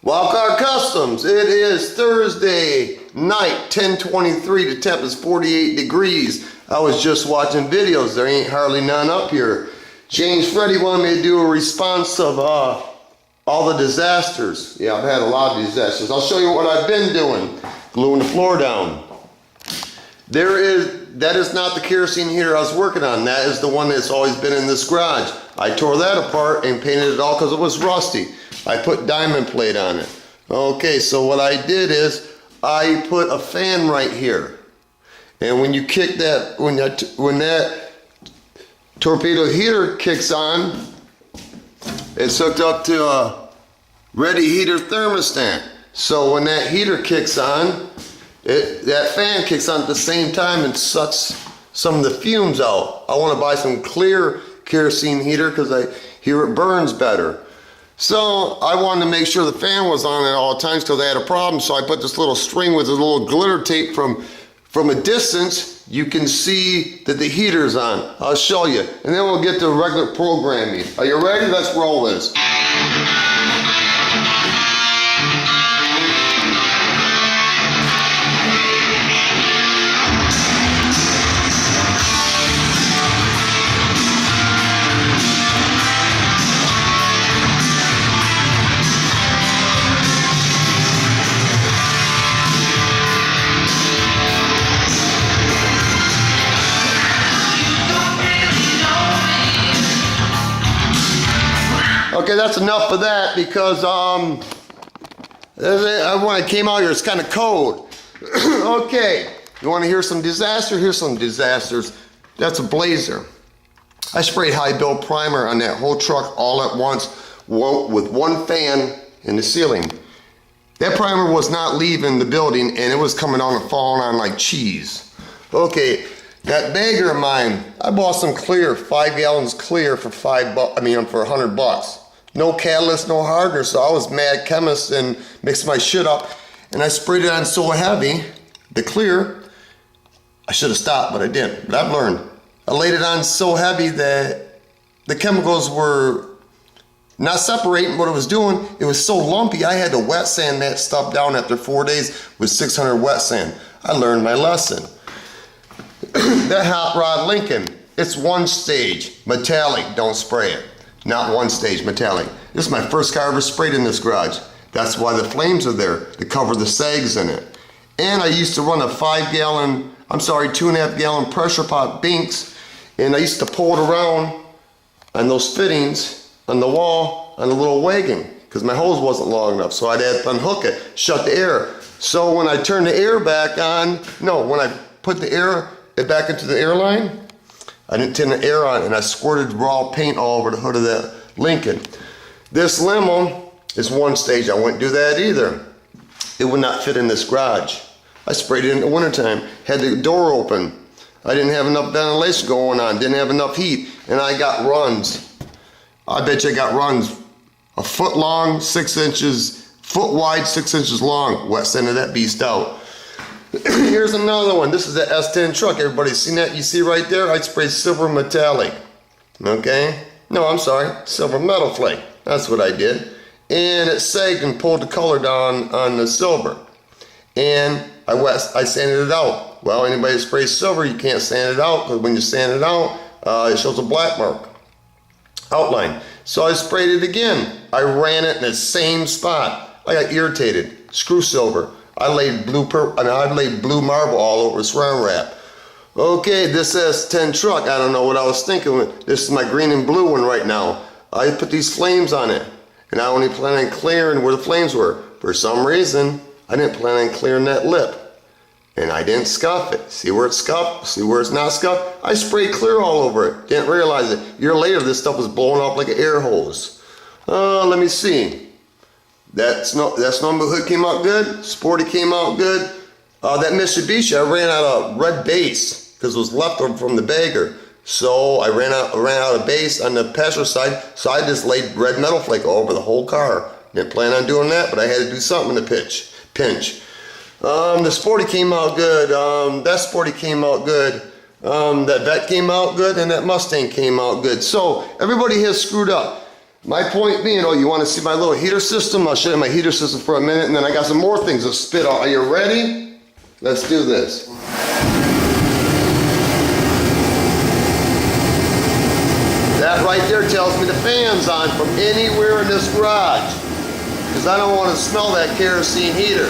Wildcard Customs, it is Thursday night, 10:23, the temp is 48 degrees. I was just watching videos, there ain't hardly none up here. James Freddy wanted me to do a response of all the disasters. Yeah, I've had a lot of disasters. I'll show you what I've been doing. Gluing the floor down. That is not the kerosene heater I was working on. That is the one that's always been in this garage. I tore that apart and painted it all because it was rusty. I put diamond plate on it. Okay, so what I did is I put a fan right here. And when you kick that, when that torpedo heater kicks on, it's hooked up to a ready heater thermostat. So when that heater kicks on, that fan kicks on at the same time and sucks some of the fumes out. I want to buy some clear kerosene heater because I hear it burns better. So I wanted to make sure the fan was on at all times because I had a problem. So I put this little string with a little glitter tape from a distance. You can see that the heater's on. I'll show you. And then we'll get to regular programming. Are you ready? Let's roll this. Okay, that's enough of that because when I came out here, it's kind of cold. Okay, you want to hear some disaster? Here's some disasters. That's a Blazer. I sprayed high build primer on that whole truck all at once with one fan in the ceiling. That primer was not leaving the building and it was coming on and falling on like cheese. Okay, that bagger of mine, I bought some clear, 5 gallons clear for for $100. No catalyst, no hardener, so I was mad chemist and mixed my shit up. And I sprayed it on so heavy, the clear, I should have stopped, but I didn't. But I've learned. I laid it on so heavy that the chemicals were not separating what it was doing. It was so lumpy, I had to wet sand that stuff down after 4 days with 600 wet sand. I learned my lesson. That hot rod Lincoln, it's one stage, metallic, don't spray it. Not one stage, metallic. This is my first car ever sprayed in this garage. That's why the flames are there, to cover the sags in it. And I used to run a 2.5 gallon pressure pot Binks, and I used to pull it around on those fittings on the wall on a little wagon, because my hose wasn't long enough, so I'd have to unhook it, shut the air. So when I turned the air back on, when I put the air back into the air line, I didn't turn the air on and I squirted raw paint all over the hood of that Lincoln. This limo is one stage. I wouldn't do that either. It would not fit in this garage. I sprayed it in the wintertime, had the door open. I didn't have enough ventilation going on, didn't have enough heat, and I got runs. I bet you I got runs a foot long, 6 inches, foot wide, 6 inches long. Wet sanded that beast out. Here's another one. This is the S10 truck. Everybody's seen that? You see right there? I sprayed silver metallic. Okay? No, I'm sorry. Silver metal flake. That's what I did. And it sagged and pulled the color down on the silver. And I sanded it out. Well, anybody that sprays silver, you can't sand it out because when you sand it out, it shows a black mark outline. So I sprayed it again. I ran it in the same spot. I got irritated. Screw silver. I laid blue marble all over saran wrap. Okay, this S10 truck, I don't know what I was thinking. This is my green and blue one right now. I put these flames on it, and I only plan on clearing where the flames were. For some reason, I didn't plan on clearing that lip, and I didn't scuff it. See where it's scuffed? See where it's not scuffed? I sprayed clear all over it. Didn't realize it. A year later, this stuff was blowing up like an air hose. Let me see. That snowmobile hood came out good. Sporty came out good. That Mitsubishi, I ran out of red base because it was left over from the bagger. So I ran out of base on the passenger side. So I just laid red metal flake all over the whole car. Didn't plan on doing that, but I had to do something to pinch. The Sporty came out good. That Sporty came out good. That Vet came out good, and that Mustang came out good. So everybody has screwed up. My point being, oh, you want to see my little heater system? I'll show you my heater system for a minute, and then I got some more things to spit out. Are you ready? Let's do this. That right there tells me the fan's on from anywhere in this garage, because I don't want to smell that kerosene heater.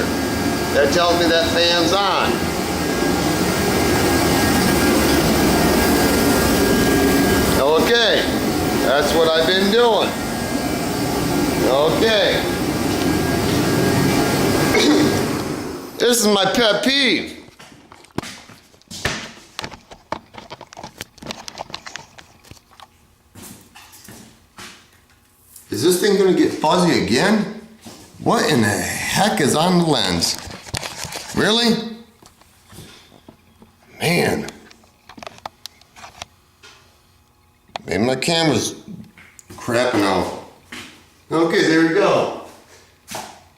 That tells me that fan's on. Okay, that's what I've been doing. Okay. This is my pet peeve. Is this thing gonna get fuzzy again? What in the heck is on the lens? Really? Man. Maybe my camera's crapping out. Okay, there we go.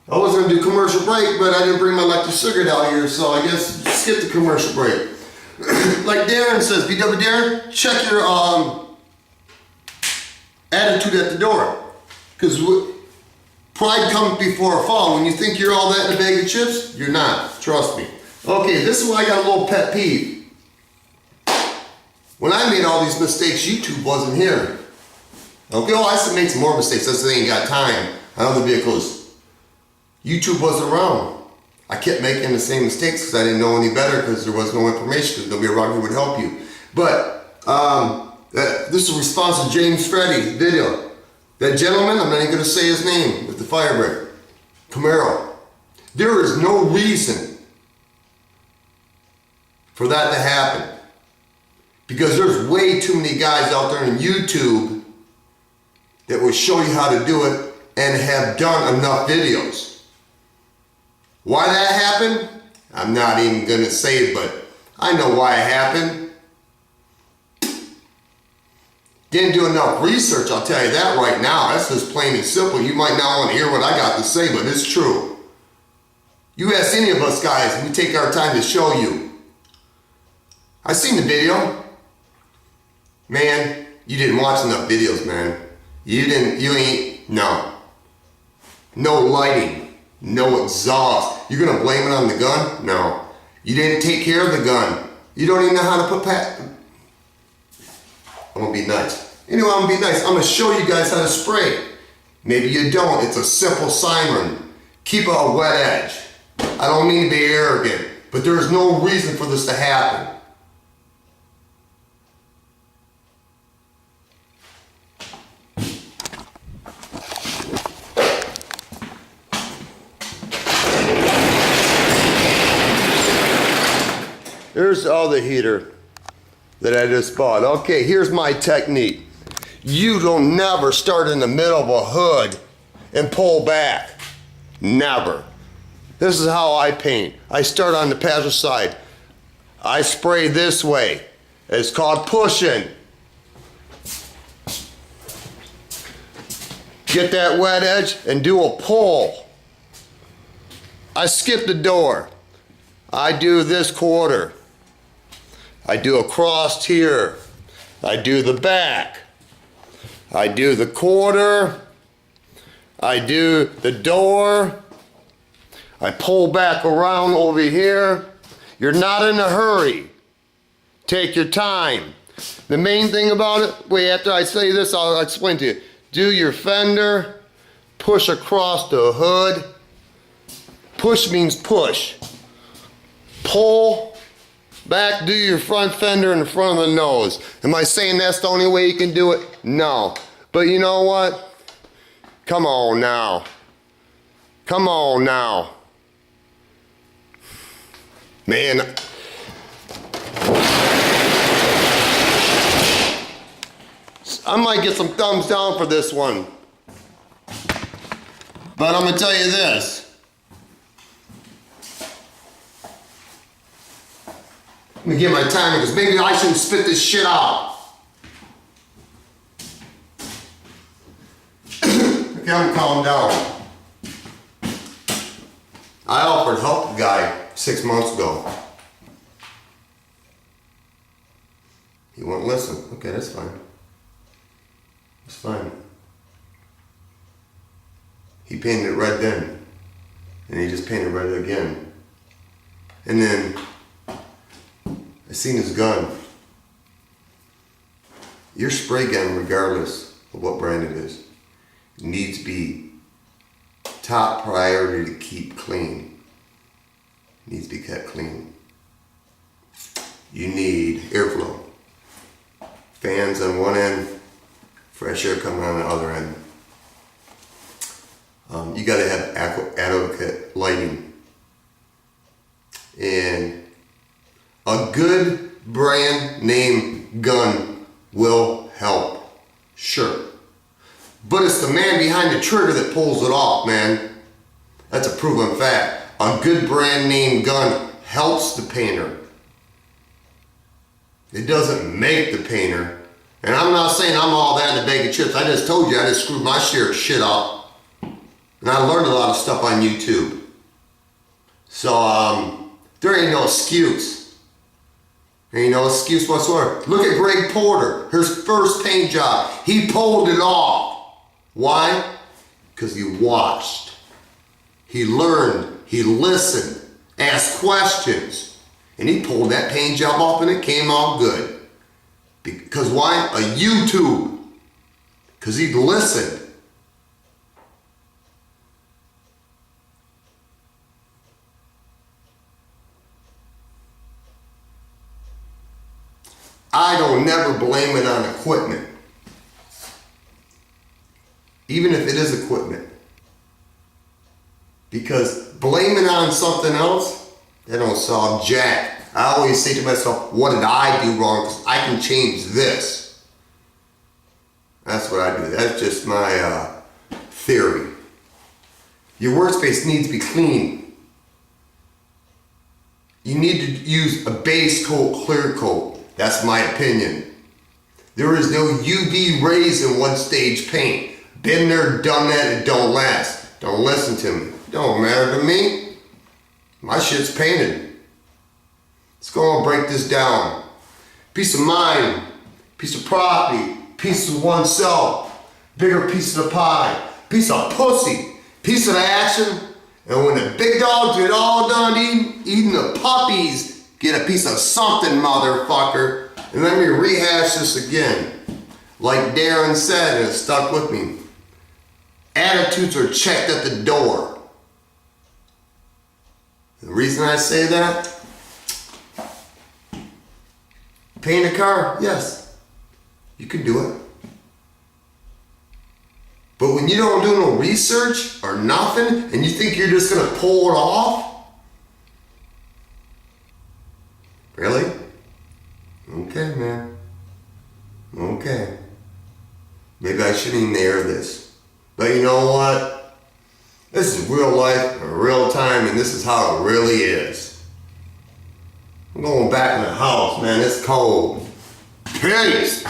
I was gonna do commercial break, but I didn't bring my electric cigarette out here, so I guess skip the commercial break. Like Darren says, BW Darren, check your attitude at the door. Because pride comes before a fall. When you think you're all that in a bag of chips, you're not. Trust me. Okay, this is why I got a little pet peeve. When I made all these mistakes, YouTube wasn't here. Okay, well, I made some more mistakes. That's they ain't got time on other vehicles. YouTube wasn't around. I kept making the same mistakes because I didn't know any better, because there was no information, because nobody around here would help you. But this is a response to James Freddy's video. That gentleman, I'm not even going to say his name, with the fire break, Camaro. There is no reason for that to happen. Because there's way too many guys out there on YouTube that will show you how to do it and have done enough videos. Why that happened? I'm not even going to say it, but I know why it happened. Didn't do enough research, I'll tell you that right now. That's just plain and simple. You might not want to hear what I got to say, but it's true. You ask any of us guys, we take our time to show you. I seen the video. Man, you didn't watch enough videos, man. No. No lighting, no exhaust. You're gonna blame it on the gun? No. You didn't take care of the gun. You don't even know how to put I'm gonna be nice. Anyway, I'm gonna be nice. I'm gonna show you guys how to spray. Maybe you don't. It's a simple siren. Keep a wet edge. I don't mean to be arrogant, but there's no reason for this to happen. Here's the other heater that I just bought. Okay, here's my technique. You don't never start in the middle of a hood and pull back. Never. This is how I paint. I start on the passenger side. I spray this way. It's called pushing. Get that wet edge and do a pull. I skip the door. I do this quarter. I do a cross here. I do the back. I do the quarter. I do the door. I pull back around over here. You're not in a hurry. Take your time. The main thing about it, wait, after I say this, I'll explain to you. Do your fender, push across the hood. Push means push. Pull back, do your front fender in the front of the nose. Am I saying that's the only way you can do it? No. But you know what? Come on now. Come on now. Man. I might get some thumbs down for this one. But I'm going to tell you this. Let me get my timer, because maybe I shouldn't spit this shit out. Okay, I'm calm down. I offered help to a guy 6 months ago. He wouldn't listen. Okay, that's fine. That's fine. He painted it red then. And he just painted red again. And then I seen his gun. Your spray gun, regardless of what brand it is, needs to be top priority to keep clean. It needs to be kept clean. You need airflow. Fans on one end, fresh air coming on the other end. You gotta have adequate lighting. And a good brand name gun will help, sure. But it's the man behind the trigger that pulls it off, man. That's a proven fact. A good brand name gun helps the painter. It doesn't make the painter. And I'm not saying I'm all that in a bag of chips. I just told you I just screwed my share of shit up. And I learned a lot of stuff on YouTube. So there ain't no excuse. There ain't no excuse whatsoever. Look at Greg Porter, his first paint job. He pulled it off. Why? Because he watched. He learned. He listened. Asked questions. And he pulled that paint job off and it came out good. Because why? A YouTube. Because he listened. I don't never blame it on equipment. Even if it is equipment. Because blaming on something else, that don't solve jack. I always say to myself, what did I do wrong? Because I can change this. That's what I do. That's just my theory. Your workspace needs to be clean. You need to use a base coat, clear coat. That's my opinion. There is no UV rays in one stage paint. Been there, done that, it don't last. Don't listen to me. Don't matter to me. My shit's painted. Let's go and break this down. Peace of mind, piece of property, piece of oneself, bigger piece of the pie, piece of pussy, piece of the action. And when the big dogs get all done eating the puppies, get a piece of something, motherfucker. And let me rehash this again. Like Darren said, and it stuck with me. Attitudes are checked at the door. The reason I say that, paint a car, yes, you can do it. But when you don't do no research or nothing, and you think you're just gonna pull it off, really? Okay, man. Okay. Maybe I shouldn't even air this. But you know what? This is real life, real time, and this is how it really is. I'm going back in the house, man. It's cold. Peace.